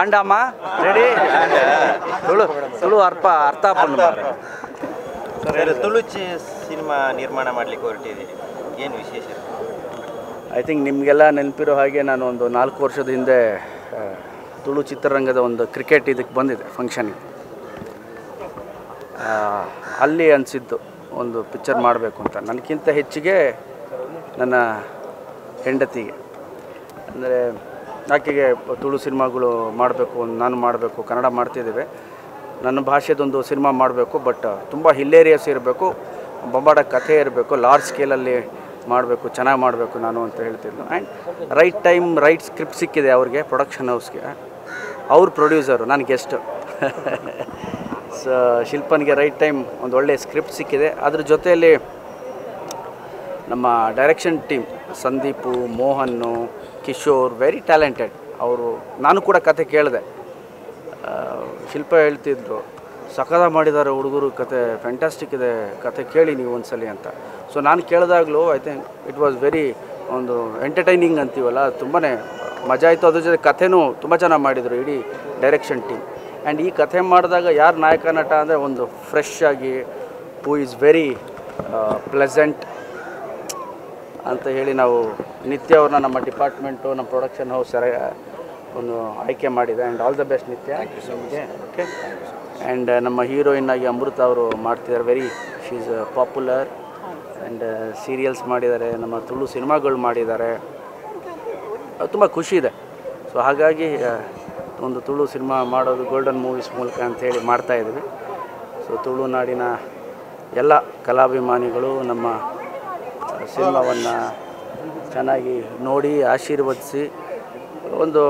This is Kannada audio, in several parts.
ಆಂಡಮ್ಮ ರೆಡಿ ತುಳು ತುಳು ಅರ್ಥ ಸರ್ ತುಳು ಸಿನಿಮಾ ನಿರ್ಮಾಣ ಮಾಡಲಿಕ್ಕೆ ಹೊರಟಿದ್ದೀರಿ, ಏನು ವಿಶೇಷ? ಐ ಥಿಂಕ್ ನಿಮಗೆಲ್ಲ ನೆನಪಿರೋ ಹಾಗೆ ನಾನು ಒಂದು 4 ವರ್ಷದ ಹಿಂದೆ ತುಳು ಚಿತ್ರರಂಗದ ಒಂದು ಕ್ರಿಕೆಟ್ ಇದಕ್ಕೆ ಬಂದಿದೆ ಫಂಕ್ಷನಿಗೆ. ಅಲ್ಲಿ ಅನಿಸಿದ್ದು ಒಂದು ಪಿಕ್ಚರ್ ಮಾಡಬೇಕು ಅಂತ, ನನಗಿಂತ ಹೆಚ್ಚಿಗೆ ನನ್ನ ಹೆಂಡತಿಗೆ. ಅಂದರೆ ಆಕೆಗೆ ತುಳು ಸಿನಿಮಾಗಳು ಮಾಡಬೇಕು, ನಾನು ಮಾಡಬೇಕು, ಕನ್ನಡ ಮಾಡ್ತಿದ್ದೇವೆ, ನನ್ನ ಭಾಷೆದೊಂದು ಸಿನಿಮಾ ಮಾಡಬೇಕು, ಬಟ್ ತುಂಬ ಹಿಲ್ಲೇರಿಯಸ್ ಇರಬೇಕು, ಬೊಂಬಾಡ ಕಥೆ ಇರಬೇಕು, ಲಾರ್ಜ್ ಸ್ಕೇಲಲ್ಲಿ ಮಾಡಬೇಕು, ಚೆನ್ನಾಗಿ ಮಾಡಬೇಕು ನಾನು ಅಂತ ಹೇಳ್ತಿದ್ದು. And right time right script ಸಿಕ್ಕಿದೆ ಅವ್ರಿಗೆ, ಪ್ರೊಡಕ್ಷನ್ ಹೌಸ್ಗೆ. ಅವ್ರ ಪ್ರೊಡ್ಯೂಸರು, ನಾನು ಗೆಸ್ಟು. ಸೊ ಶಿಲ್ಪನ್ಗೆ ರೈಟ್ ಟೈಮ್ ಒಂದು ಒಳ್ಳೆಯ ಸ್ಕ್ರಿಪ್ಟ್ ಸಿಕ್ಕಿದೆ. ಅದ್ರ ಜೊತೆಯಲ್ಲಿ ನಮ್ಮ direction team Sandeep, Mohan, Kishore, very talented ಅವರು. ನಾನು ಕೂಡ ಕತೆ ಕೇಳಿದೆ, ಶಿಲ್ಪ ಹೇಳ್ತಿದ್ರು ಸಖದ ಮಾಡಿದ್ದಾರೆ ಹುಡುಗರು, ಕತೆ ಫ್ಯಾಂಟಾಸ್ಟಿಕ್ ಇದೆ, ಕತೆ ಕೇಳಿ ನೀವು ಒಂದ್ಸಲಿ ಅಂತ. ಸೊ ನಾನು ಕೇಳಿದಾಗಲೂ I think it was very ಒಂದು ಎಂಟರ್ಟೈನಿಂಗ್ ಅಂತೀವಲ್ಲ, ತುಂಬಾ ಮಜಾ ಆಯಿತು. ಅದ್ರ ಜೊತೆ ಕಥೆನೂ ತುಂಬ ಚೆನ್ನಾಗಿ ಮಾಡಿದರು ಇಡೀ ಡೈರೆಕ್ಷನ್ ಟೀಮ್. ಆ್ಯಂಡ್ ಈ ಕಥೆ ಮಾಡಿದಾಗ ಯಾರು ನಾಯಕ ನಟ ಅಂದರೆ ಒಂದು ಫ್ರೆಶ್ ಆಗಿ, ಹೂ ಈಸ್ ವೆರಿ ಪ್ಲೆಸೆಂಟ್ ಅಂತ ಹೇಳಿ ನಾವು ನಿತ್ಯ ಅವ್ರನ್ನ ನಮ್ಮ ಡಿಪಾರ್ಟ್ಮೆಂಟು, ನಮ್ಮ ಪ್ರೊಡಕ್ಷನ್ ಹೌಸ್ ಒಂದು ಆಯ್ಕೆ ಮಾಡಿದೆ. ಆ್ಯಂಡ್ ಆಲ್ ದ ಬೆಸ್ಟ್ ನಿತ್ಯ ನಿಮಗೆ. ಓಕೆ. ಆ್ಯಂಡ್ ನಮ್ಮ ಹೀರೋಯಿನ್ ಆಗಿ ಅಮೃತ ಅವರು ಮಾಡ್ತಿದ್ದಾರೆ, very she is popular. And serials ಮಾಡಿದ್ದಾರೆ, ನಮ್ಮ ತುಳು ಸಿನಿಮಾಗಳು ಮಾಡಿದ್ದಾರೆ, ತುಂಬ ಖುಷಿ ಇದೆ. ಸೊ ಹಾಗಾಗಿ ಒಂದು ತುಳು ಸಿನಿಮಾ ಮಾಡೋದು ಗೋಲ್ಡನ್ ಮೂವೀಸ್ ಮೂಲಕ ಅಂಥೇಳಿ ಮಾಡ್ತಾಯಿದ್ದೀವಿ. ಸೊ ತುಳುನಾಡಿನ ಎಲ್ಲ ಕಲಾಭಿಮಾನಿಗಳು ನಮ್ಮ ಸಿನಿಮಾವನ್ನು ಚೆನ್ನಾಗಿ ನೋಡಿ ಆಶೀರ್ವದಿಸಿ. ಒಂದು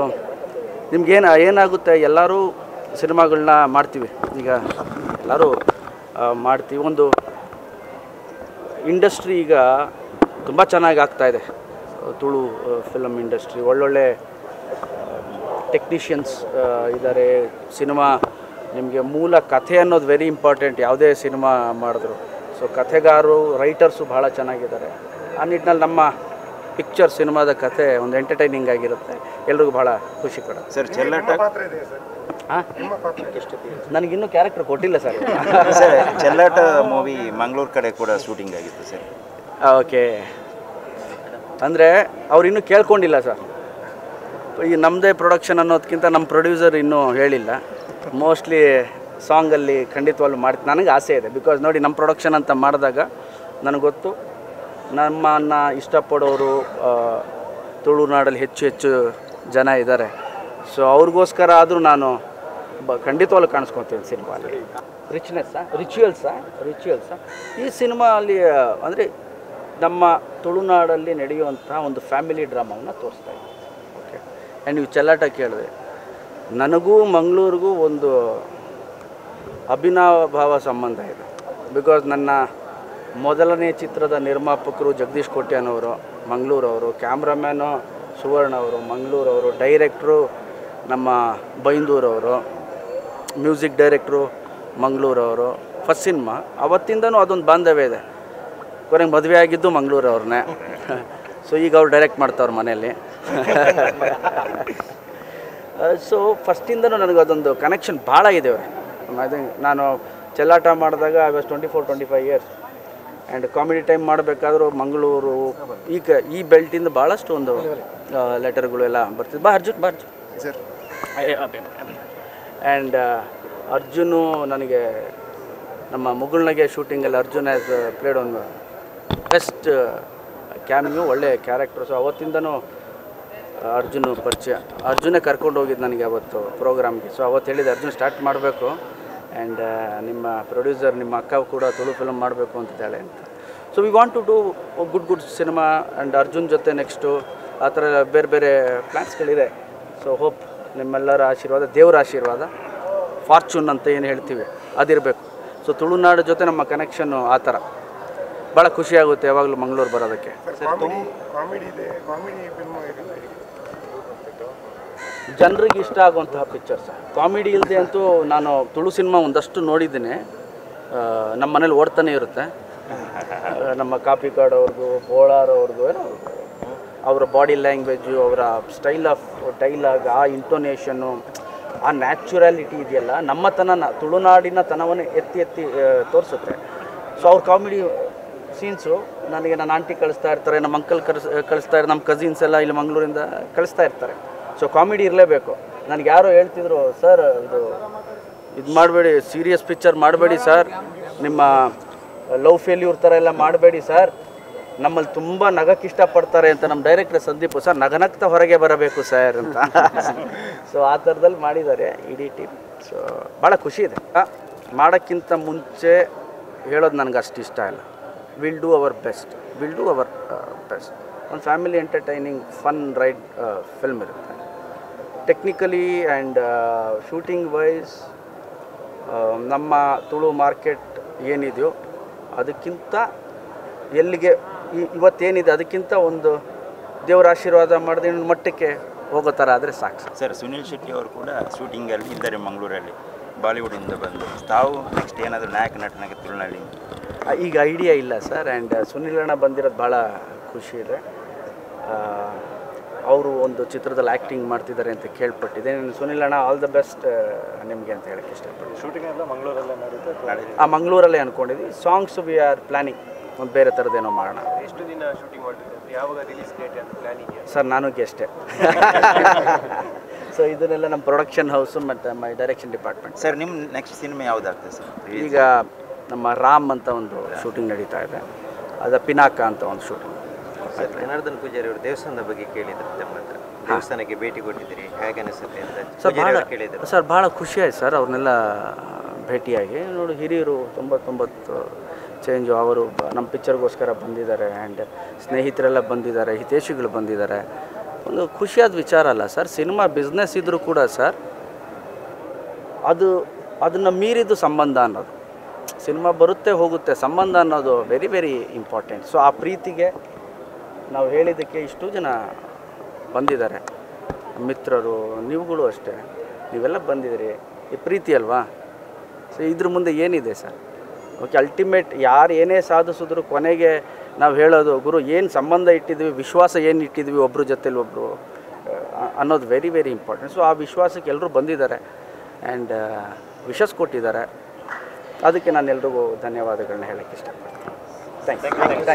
ಏನಾಗುತ್ತೆ, ಎಲ್ಲರೂ ಸಿನಿಮಾಗಳನ್ನ ಮಾಡ್ತೀವಿ, ಈಗ ಎಲ್ಲರೂ ಮಾಡ್ತೀವಿ. ಒಂದು ಇಂಡಸ್ಟ್ರಿ ಈಗ ತುಂಬ ಚೆನ್ನಾಗಿ ಆಗ್ತಾಯಿದೆ, ತುಳು ಫಿಲಮ್ ಇಂಡಸ್ಟ್ರಿ. ಒಳ್ಳೊಳ್ಳೆ ಟೆಕ್ನಿಷಿಯನ್ಸ್ ಇದ್ದಾರೆ. ಸಿನಿಮಾ ನಿಮಗೆ ಮೂಲ ಕಥೆ ಅನ್ನೋದು ವೆರಿ ಇಂಪಾರ್ಟೆಂಟ್ ಯಾವುದೇ ಸಿನಿಮಾ ಮಾಡಿದ್ರು. ಸೊ ಕಥೆಗಾರರು, ರೈಟರ್ಸು ಭಾಳ ಚೆನ್ನಾಗಿದ್ದಾರೆ. ಆ ನಿಟ್ಟಿನಲ್ಲಿ ನಮ್ಮ ಪಿಕ್ಚರ್ ಸಿನಿಮಾದ ಕಥೆ ಒಂದು ಎಂಟರ್ಟೈನಿಂಗ್ ಆಗಿರುತ್ತೆ, ಎಲ್ರಿಗೂ ಭಾಳ ಖುಷಿ ಕೊಡುತ್ತೆ. ಸರ್ ಚೆಲ್ಲಾಟ ನನಗಿನ್ನೂ ಕ್ಯಾರೆಕ್ಟರ್ ಕೊಟ್ಟಿಲ್ಲ ಸರ್. ಸರ್ ಚೆಲ್ಲಾಟ ಮೂವಿ ಮಂಗಳೂರು ಕಡೆ ಕೂಡ ಶೂಟಿಂಗ್ ಆಗಿತ್ತು ಸರ್. ಓಕೆ. ಅಂದರೆ ಅವ್ರು ಇನ್ನೂ ಕೇಳ್ಕೊಂಡಿಲ್ಲ ಸರ್. ಈ ನಮ್ಮದೇ ಪ್ರೊಡಕ್ಷನ್ ಅನ್ನೋದಕ್ಕಿಂತ ನಮ್ಮ ಪ್ರೊಡ್ಯೂಸರ್ ಇನ್ನೂ ಹೇಳಿಲ್ಲ. ಮೋಸ್ಟ್ಲಿ ಸಾಂಗಲ್ಲಿ ಖಂಡಿತವಾಗ್ಲೂ ಮಾಡ್ತೀನಿ, ನನಗೆ ಆಸೆ ಇದೆ. ಬಿಕಾಸ್ ನೋಡಿ, ನಮ್ಮ ಪ್ರೊಡಕ್ಷನ್ ಅಂತ ಮಾಡಿದಾಗ ನನಗೆ ಗೊತ್ತು, ನಮ್ಮನ್ನು ಇಷ್ಟಪಡೋರು ತುಳುನಾಡಲ್ಲಿ ಹೆಚ್ಚು ಜನ ಇದ್ದಾರೆ. ಸೊ ಅವ್ರಿಗೋಸ್ಕರ ಆದರೂ ನಾನು ಖಂಡಿತವಾಗ್ಲೂ ಕಾಣಿಸ್ಕೊತೀನಿ ಸಿನಿಮಾಲಿ. ರಿಚುವಲ್ಸಾ ಈ ಸಿನಿಮಾ ಅಲ್ಲಿ ಅಂದರೆ ನಮ್ಮ ತುಳುನಾಡಲ್ಲಿ ನಡೆಯುವಂಥ ಒಂದು ಫ್ಯಾಮಿಲಿ ಡ್ರಾಮಾವನ್ನು ತೋರಿಸ್ತಾ ಇದ್ದೀನಿ. ಓಕೆ. ಆ್ಯಂಡ್ ನೀವು ಚೆಲ್ಲಾಟ ಕೇಳಿದೆ, ನನಗೂ ಮಂಗಳೂರಿಗೂ ಒಂದು ಅಭಿನವ ಸಂಬಂಧ ಇದೆ. ಬಿಕಾಸ್ ನನ್ನ ಮೊದಲನೇ ಚಿತ್ರದ ನಿರ್ಮಾಪಕರು ಜಗದೀಶ್ ಕೋಟ್ಯಾನವರು ಮಂಗಳೂರವರು, ಕ್ಯಾಮ್ರಾಮ್ಯಾನು ಸುವರ್ಣ ಅವರು ಮಂಗಳೂರವರು, ಡೈರೆಕ್ಟ್ರು ನಮ್ಮ ಬೈಂದೂರವರು, ಮ್ಯೂಸಿಕ್ ಡೈರೆಕ್ಟ್ರು ಮಂಗಳೂರವರು. ಫಸ್ಟ್ ಸಿನಿಮಾ ಅವತ್ತಿಂದನೂ ಅದೊಂದು ಬಾಂಧವ್ಯ ಇದೆ. ಕೊನೆಗೆ ಮದುವೆ ಆಗಿದ್ದು ಮಂಗಳೂರವ್ರನ್ನೇ. ಸೊ ಈಗ ಅವ್ರು ಡೈರೆಕ್ಟ್ ಮಾಡ್ತಾವ್ರು ಮನೆಯಲ್ಲಿ. ಸೊ ಫಸ್ಟಿಂದನೂ ನನಗೆ ಅದೊಂದು ಕನೆಕ್ಷನ್ ಭಾಳ ಇದೆ. ಐ ಥಿಂಕ್ ನಾನು ಚೆಲ್ಲಾಟ ಮಾಡಿದಾಗ I was 24-25 years. And comedy time ಮಾಡಬೇಕಾದ್ರೂ ಮಂಗಳೂರು ಈಗ ಈ ಬೆಲ್ಟಿಂದ ಭಾಳಷ್ಟು ಒಂದು ಲೆಟರ್ಗಳು ಎಲ್ಲ ಬರ್ತಿದ್ದು. ಅರ್ಜುನ್ ಸರ್. ಆ್ಯಂಡ್ ಅರ್ಜುನು ನನಗೆ ನಮ್ಮ ಮುಗುಳ್ನಗೆ ಶೂಟಿಂಗಲ್ಲಿ ಅರ್ಜುನ್ ಆ್ಯಸ್ ಪ್ಲೇಡ್ ಒಂದು ಬೆಸ್ಟ್ ಕ್ಯಾಮಿಯು, ಒಳ್ಳೆ ಕ್ಯಾರೆಕ್ಟರ್. ಸೊ ಅವತ್ತಿಂದನೂ ಅರ್ಜುನು ಪರಿಚಯ. ಅರ್ಜುನೇ ಕರ್ಕೊಂಡು ಹೋಗಿದ್ದು ನನಗೆ ಅವತ್ತು ಪ್ರೋಗ್ರಾಮ್ಗೆ. ಸೊ ಅವತ್ತು ಹೇಳಿದೆ ಅರ್ಜುನ್ ಸ್ಟಾರ್ಟ್ ಮಾಡಬೇಕು, ಆ್ಯಂಡ್ ನಿಮ್ಮ ಪ್ರೊಡ್ಯೂಸರ್ ನಿಮ್ಮ ಅಕ್ಕ ಕೂಡ ತುಳು ಫಿಲಮ್ ಮಾಡಬೇಕು ಅಂತಿದ್ದಾಳೆ ಅಂತ. So we want to do good cinema. And Arjun ಜೊತೆ ನೆಕ್ಸ್ಟು ಆ ಥರ ಬೇರೆ ಬೇರೆ ಪ್ಲ್ಯಾನ್ಸ್ಗಳಿದೆ. ಸೊ ಹೋಪ್ ನಿಮ್ಮೆಲ್ಲರ ಆಶೀರ್ವಾದ, ದೇವರ ಆಶೀರ್ವಾದ, ಫಾರ್ಚೂನ್ ಅಂತ ಏನು ಹೇಳ್ತೀವಿ ಅದಿರಬೇಕು. ಸೊ ತುಳುನಾಡು ಜೊತೆ ನಮ್ಮ ಕನೆಕ್ಷನ್ನು ಆ ಥರ ಭಾಳ ಖುಷಿಯಾಗುತ್ತೆ ಯಾವಾಗಲೂ ಮಂಗಳೂರು ಬರೋದಕ್ಕೆ. ಜನರಿಗೆ ಇಷ್ಟ ಆಗುವಂತಹ ಪಿಕ್ಚರ್ಸ್. ಕಾಮಿಡಿ ಇಲ್ಲದೆ ಅಂತೂ ನಾನು ತುಳು ಸಿನಿಮಾ ಒಂದಷ್ಟು ನೋಡಿದ್ದೀನಿ, ನಮ್ಮ ಮನೇಲಿ ಓಡ್ತಾನೆ ಇರುತ್ತೆ. ನಮ್ಮ ಕಾಪಿ ಕಾರ್ಡ್ ಅವ್ರದ್ದು, ಬೋಳಾರ್ ಅವ್ರದ್ದು, ಏನೋ ಅವರ ಬಾಡಿ ಲ್ಯಾಂಗ್ವೇಜು, ಅವರ ಸ್ಟೈಲ್ ಆಫ್ ಡೈಲಾಗ್, ಆ ಇಂಟೋನೇಷನ್ನು, ಆ ನ್ಯಾಚುರಾಲಿಟಿ ಇದೆಯಲ್ಲ, ನಮ್ಮತನ ತುಳುನಾಡಿನ ತನವನ್ನು ಎತ್ತಿ ಎತ್ತಿ ತೋರಿಸುತ್ತೆ. ಸೊ ಅವ್ರ ಕಾಮಿಡಿ ಸೀನ್ಸು ನನಗೆ ನನ್ನ ಆಂಟಿ ಕಳಿಸ್ತಾ ಇರ್ತಾರೆ, ನಮ್ಮ ಅಂಕಲ್ ಕಳಿಸ್ತಾ ಇರ್ತಾರೆ, ನಮ್ಮ ಕಸಿನ್ಸ್ ಎಲ್ಲ ಇಲ್ಲಿ ಮಂಗಳೂರಿಂದ ಕಳಿಸ್ತಾ ಇರ್ತಾರೆ. ಸೊ ಕಾಮಿಡಿ ಇರಲೇಬೇಕು. ನನಗೆ ಯಾರೋ ಹೇಳ್ತಿದ್ರು, ಸರ್ ಇದು ಮಾಡಬೇಡಿ, ಸೀರಿಯಸ್ ಪಿಕ್ಚರ್ ಮಾಡಬೇಡಿ ಸರ್, ನಿಮ್ಮ ಲವ್ ಫೇಲ್ಯೂರ್ ಥರ ಎಲ್ಲ ಮಾಡಬೇಡಿ ಸರ್, ನಮ್ಮಲ್ಲಿ ತುಂಬ ನಗಕ್ಕೆ ಇಷ್ಟಪಡ್ತಾರೆ ಅಂತ ನಮ್ಮ ಡೈರೆಕ್ಟರ್ ಸಂದೀಪ್ ಸರ್ ನಗನಗ್ತಾ ಹೊರಗೆ ಬರಬೇಕು ಸರ್ ಅಂತ. ಸೊ ಆ ಥರದಲ್ಲಿ ಮಾಡಿದ್ದಾರೆ ಇಡೀ ಟೀಮ್. ಸೊ ಭಾಳ ಖುಷಿ ಇದೆ. ಮಾಡೋಕ್ಕಿಂತ ಮುಂಚೆ ಹೇಳೋದು ನನಗೆ ಅಷ್ಟು ಇಷ್ಟ ಇಲ್ಲ. Will do our best. ಒಂದು family entertaining fun ride film ಇರುತ್ತೆ. ಟೆಕ್ನಿಕಲಿ ಆ್ಯಂಡ್ ಶೂಟಿಂಗ್ ವೈಸ್ ನಮ್ಮ ತುಳು ಮಾರ್ಕೆಟ್ ಏನಿದೆಯೋ ಅದಕ್ಕಿಂತ ಎಲ್ಲಿಗೆ ಇವತ್ತೇನಿದೆ ಅದಕ್ಕಿಂತ ಒಂದು ದೇವರ ಆಶೀರ್ವಾದ ಮಾಡಿದ ಮಟ್ಟಕ್ಕೆ ಹೋಗೋ ಥರ ಆದರೆ ಸಾಕು. ಸರ್, ಸುನಿಲ್ ಶೆಟ್ಟಿ ಅವರು ಕೂಡ ಶೂಟಿಂಗಲ್ಲಿ ಇದ್ದಾರೆ ಮಂಗಳೂರಲ್ಲಿ, ಬಾಲಿವುಡಿಂದ ಬಂದು. ತಾವು ನೆಕ್ಸ್ಟ್ ಏನಾದರೂ ನಾಯಕ ನಟನಾಗಿ ತುಳುನಲ್ಲಿ? ಈಗ ಐಡಿಯಾ ಇಲ್ಲ ಸರ್. ಆ್ಯಂಡ್ ಸುನಿಲ್ ಅಣ್ಣ ಬಂದಿರೋದು ಭಾಳ ಖುಷಿ ಇದೆ. ಅವರು ಒಂದು ಚಿತ್ರದಲ್ಲಿ ಆ್ಯಕ್ಟಿಂಗ್ ಮಾಡ್ತಿದ್ದಾರೆ ಅಂತ ಕೇಳ್ಪಟ್ಟಿದೆ. ಸುನಿಲ್ ಅಣ್ಣ ಆಲ್ ದ ಬೆಸ್ಟ್ ನಿಮಗೆ ಅಂತ ಹೇಳಕ್ಕೆ ಇಷ್ಟಪಡ್ತೀನಿ. ಶೂಟಿಂಗ್ ಎಲ್ಲ ಮಂಗಳೂರಲ್ಲೇ ನಡೀತಾ? ಮಂಗಳೂರಲ್ಲೇ ಅಂದ್ಕೊಂಡಿದ್ವಿ. ಸಾಂಗ್ಸ್ ವಿ ಆರ್ ಪ್ಲ್ಯಾನಿಂಗ್ ಒಂದು ಬೇರೆ ಥರದ್ದೇನೋ ಮಾಡೋಣ. ಎಷ್ಟು ದಿನ ಶೂಟಿಂಗ್ ಮಾಡ್ತಿದ್ದಾರೆ? ಯಾವಾಗ ರಿಲೀಸ್ ಡೇಟ್ ಅಂತ ಪ್ಲ್ಯಾನಿಂಗ್? ಸರ್ ನಾನು ಗೆಸ್ಟೇ. ಸೊ ಇದನ್ನೆಲ್ಲ ನಮ್ಮ ಪ್ರೊಡಕ್ಷನ್ ಹೌಸು ಮತ್ತು ಮೈ ಡೈರೆಕ್ಷನ್ ಡಿಪಾರ್ಟ್ಮೆಂಟ್. ಸರ್, ನಿಮ್ಮ ನೆಕ್ಸ್ಟ್ ಸಿನಿಮಾ ಯಾವುದಾಗ್ತದೆ ಸರ್? ಈಗ ನಮ್ಮ ರಾಮ್ ಅಂತ ಒಂದು ಶೂಟಿಂಗ್ ನಡೀತಾ ಇದೆ, ಅದು ಪಿನಾಕ ಅಂತ ಒಂದು ಶೂಟಿಂಗ್. ಸರ್, ಜನಾರ್ದನ್ ಪೂಜಾರಿ ಅವರು ದೇವಸ್ಥಾನದ ಬಗ್ಗೆ ಕೇಳಿದ್ರು ತಮ್ಮ ಹತ್ರ. ದೇವಸ್ಥಾನಕ್ಕೆ ಭೇಟಿ ಕೊಟ್ಟಿದ್ದೀರಿ, ಹೇಗೆ ಅನಿಸುತ್ತೆ ಅಂತ ಕೇಳಿದ್ರು. ಸರ್ ಭಾಳ ಖುಷಿ ಆಯ್ತು ಸರ್ ಅವ್ರನ್ನೆಲ್ಲ ಭೇಟಿಯಾಗಿ. ನೋಡಿ, ಹಿರಿಯರು 90 ಚೇಂಜು. ಅವರು ನಮ್ಮ ಪಿಕ್ಚರ್ಗೋಸ್ಕರ ಬಂದಿದ್ದಾರೆ, ಆ್ಯಂಡ್ ಸ್ನೇಹಿತರೆಲ್ಲ ಬಂದಿದ್ದಾರೆ, ಹಿತೈಷಿಗಳು ಬಂದಿದ್ದಾರೆ. ಒಂದು ಖುಷಿಯಾದ ವಿಚಾರ ಅಲ್ಲ ಸರ್. ಸಿನಿಮಾ ಬಿಸ್ನೆಸ್ ಇದ್ದರೂ ಕೂಡ ಸರ್ ಅದನ್ನು ಮೀರಿದ್ದು ಸಂಬಂಧ ಅನ್ನೋದು. ಸಿನಿಮಾ ಬರುತ್ತೆ ಹೋಗುತ್ತೆ, ಸಂಬಂಧ ಅನ್ನೋದು ವೆರಿ ವೆರಿ ಇಂಪಾರ್ಟೆಂಟ್. ಸೊ ಆ ಪ್ರೀತಿಗೆ ನಾವು ಹೇಳಿದ್ದಕ್ಕೆ ಇಷ್ಟು ಜನ ಬಂದಿದ್ದಾರೆ, ಮಿತ್ರರು, ನೀವುಗಳು ಅಷ್ಟೇ, ನೀವೆಲ್ಲ ಬಂದಿದ್ದೀರಿ. ಈ ಪ್ರೀತಿ ಅಲ್ವಾ? ಸೊ ಇದ್ರ ಮುಂದೆ ಏನಿದೆ ಸರ್? ಓಕೆ, ಅಲ್ಟಿಮೇಟ್ ಯಾರು ಏನೇ ಸಾಧಿಸಿದ್ರು ಕೊನೆಗೆ ನಾವು ಹೇಳೋದು, ಗುರು ಏನು ಸಂಬಂಧ ಇಟ್ಟಿದ್ವಿ, ವಿಶ್ವಾಸ ಏನು ಇಟ್ಟಿದ್ವಿ ಒಬ್ಬರ ಜೊತೆಲಿ ಒಬ್ಬರು ಅನ್ನೋದು ವೆರಿ ವೆರಿ ಇಂಪಾರ್ಟೆಂಟ್. ಸೊ ಆ ವಿಶ್ವಾಸಕ್ಕೆ ಎಲ್ಲರೂ ಬಂದಿದ್ದಾರೆ ಆ್ಯಂಡ್ ವಿಶಸ್ ಕೊಟ್ಟಿದ್ದಾರೆ. ಅದಕ್ಕೆ ನಾನು ಎಲ್ರಿಗೂ ಧನ್ಯವಾದಗಳನ್ನ ಹೇಳೋಕ್ಕೆ ಇಷ್ಟಪಡ್ತೀನಿ. Thank you.